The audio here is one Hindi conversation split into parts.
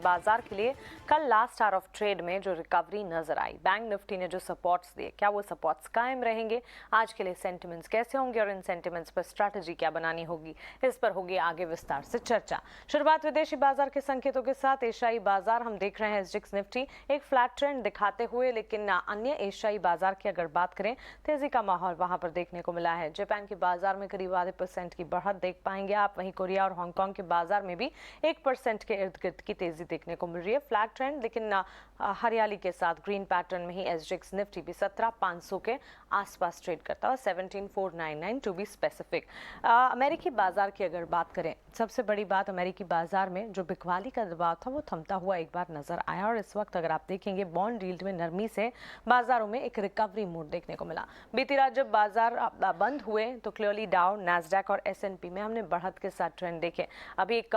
बाजार के लिए कल लास्ट आवर ऑफ ट्रेड में जो रिकवरी नजर आई, बैंक निफ्टी ने जो सपोर्ट्स दिए, क्या वो सपोर्ट्स कायम रहेंगे? आज के लिए सेंटिमेंट्स कैसे होंगे और इन सेंटिमेंट्स पर स्ट्रैटेजी क्या बनानी होगी, इस पर होगी आगे विस्तार से चर्चा। शुरुआत विदेशी बाजार के संकेतों के साथ। एशियाई बाजार हम देख रहे हैं एसजीएक्स निफ्टी एक फ्लैट ट्रेंड दिखाते हुए, लेकिन अन्य एशियाई बाजार की अगर बात करें, तेजी का माहौल वहां पर देखने को मिला है। जापान के बाजार में करीब आधे % की बढ़त देख पाएंगे आप। वहीं कोरिया और हांगकांग के बाजार में भी 1% के इर्द गिर्द की तेजी देखने को मिल रही है। फ्लैट ट्रेंड, लेकिन हरियाली के साथ ग्रीन पैटर्न में ही एसजीएक्स निफ्टी भी 17,500 के आसपास ट्रेड करता है, 17,499 टू बी स्पेसिफिक। अमेरिकी बाजार की अगर बात करें, सबसे बड़ी बात, अमेरिकी बाजार में जो बिकवाली का दबाव था वो थमता हुआ एक बार नजर आया और इस वक्त अगर आप देखेंगे बॉन्ड यील्ड में नरमी से बाजारों में एक रिकवरी मूड देखने को मिला। बीती रात जब बाजार बंद हुए तो क्लियरली डाउ, नैस्डैक और एसएनपी में हमने बढ़त के साथ ट्रेंड देखे। अभी एक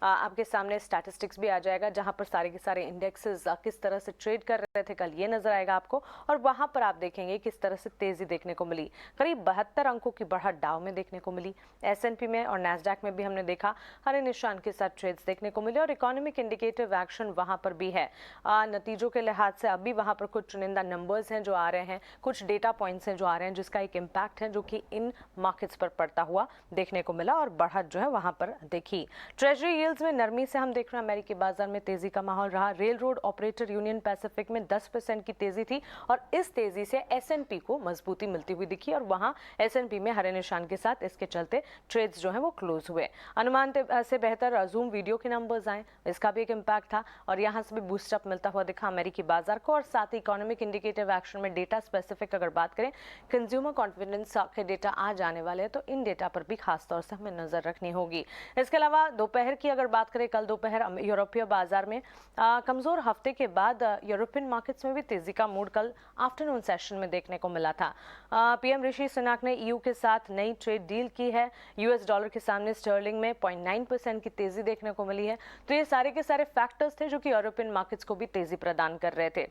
आपके सामने स्टैटिस्टिक्स भी आ जाएगा जहां पर सारे के सारे इंडेक्सेस किस तरह से ट्रेड कर रहे थे कल, ये नजर आएगा आपको। और वहां पर आप देखेंगे किस तरह से तेजी देखने को मिली। करीब 72 अंकों की बढ़त डाउ में देखने को मिली, एसएनपी में और नैस्डैक में भी हमने देखा हरे निशान के साथ ट्रेड्स देखने को मिले। और इकोनॉमिक इंडिकेटिव एक्शन वहां पर भी है। नतीजों के लिहाज से अभी वहां पर कुछ चुनिंदा नंबर्स हैं जो आ रहे हैं, कुछ डेटा पॉइंट्स हैं जो आ रहे हैं, जिसका एक इम्पैक्ट है जो कि इन मार्केट्स पर पड़ता हुआ देखने को मिला और बढ़त जो है वहां पर देखी। ट्रेजरी यील्ड्स में नरमी से हम देख रहे हैं अमेरिकी बाजार में तेजी का माहौल रहा। Rail road operator union Pacific में 10% की तेजी थी और इस तेजी से एसएनपी को मजबूती मिलती हुई दिखी और वहां एसएनपी में हरे निशान के साथ इसके चलते ट्रेड्स जो है वो क्लोज हुए। अनुमान से बेहतर जूम वीडियो के नंबर्स आए, इसका भी एक इम्पैक्ट था और यहां से भी बूस्टअप मिलता हुआ दिखा अमेरिकी बाजार को। और साथ ही इकोनॉमिक इंडिकेटिव एक्शन में डेटा स्पेसिफिक अगर बात करें, कंज्यूमर कॉन्फिडेंस के डेटा आ जाने वाले हैं, तो इन डेटा पर भी खासतौर से हमें नजर रखनी होगी। इसके अलावा दोपहर की अगर बात करें, कल दोपहर यूरोपीय बाजार में कमजोर हफ्ते के बाद यूरोपियन मार्केट्स में भी तेजी का मूड कल आफ्टरनून सेशन में देखने को मिला था। पीएम ऋषि सुनाक ने ईयू के साथ नई ट्रेड डील की है। यूएस डॉलर के सामने स्टर्लिंग में 0.9% की तेजी देखने को मिली है। तो ये सारे के सारे फैक्टर्स थे जो कि यूरोपियन मार्केट्स को भी तेजी प्रदान कर रहे थे।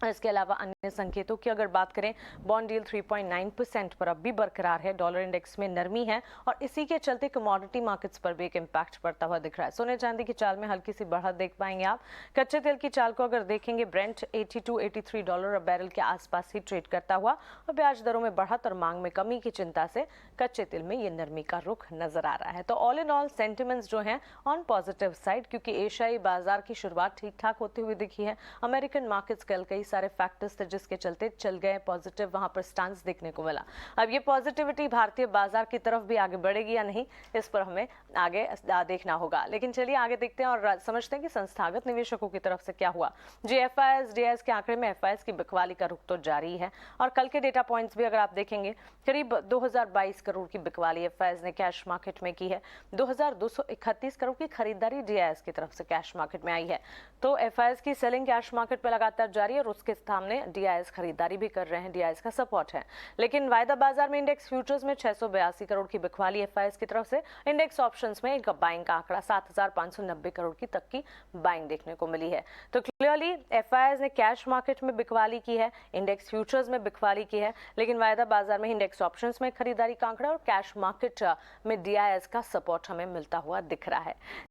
इसके अलावा अन्य संकेतों की अगर बात करें, बॉन्ड यील्ड 3.9% पर अब भी बरकरार है। डॉलर इंडेक्स में नरमी है और इसी के चलते कमोडिटी मार्केट्स पर भी एक इम्पैक्ट पड़ता हुआ दिख रहा है। सोने चांदी की चाल में हल्की सी बढ़त देख पाएंगे आप। कच्चे तेल की चाल को अगर देखेंगे, ब्रेंट $82-83 बैरल के आसपास ही ट्रेड करता हुआ और ब्याज दरों में बढ़त और मांग में कमी की चिंता से कच्चे तेल में ये नरमी का रुख नजर आ रहा है। तो ऑल इन ऑल सेंटिमेंट्स जो है ऑन पॉजिटिव साइड, क्योंकि एशियाई बाजार की शुरुआत ठीक ठाक होती हुई दिखी है। अमेरिकन मार्केट्स कल कई सारे फैक्टर्स थे जिसके चलते चल गए पॉजिटिव, वहां पर स्टांस देखने को मिला। अब ये पॉजिटिविटी भारतीय बाजार की तरफ भी आगे बढ़ेगी या नहीं, इस पर हमें आगे देखना होगा। लेकिन चलिए आगे देखते हैं और समझते हैं कि संस्थागत निवेशकों की तरफ से क्या हुआ। जी एफआईएस डीआईएस के आंकड़े में एफआईएस की बिकवाली का रुख तो जारी है और कल के डेटा पॉइंट्स भी अगर आप देखेंगे, करीब 2022 करोड़ की बिकवाली एफआईएस ने कैश मार्केट में की है। 2231 करोड़ की खरीदारी डीआईएस की तरफ से कैश मार्केट में आई है। तो एफआईएस की सेलिंग कैश मार्केट पर लगातार जारी है और उसके सामने डीआईएस खरीदारी भी कर रहे हैं, डीआईएस का सपोर्ट है। लेकिन वायदा बाजार में इंडेक्स फ्यूचर्स में 682 करोड़ की बिकवाली एफआईएस की तरफ से। इंडेक्स ऑप्शंस में एक बाइंग का आंकड़ा 7,590 करोड़ की तक की बाइंग देखने को मिली है। तो क्लियरली एफआईएस ने कैश मार्केट में बिकवाली की है, इंडेक्स फ्यूचर्स में बिकवाली की है, लेकिन वायदा बाजार में इंडेक्स ऑप्शंस में खरीदारी का आंकड़ा और कैश मार्केट में डीआईएस का सपोर्ट हमें मिलता हुआ दिख रहा है।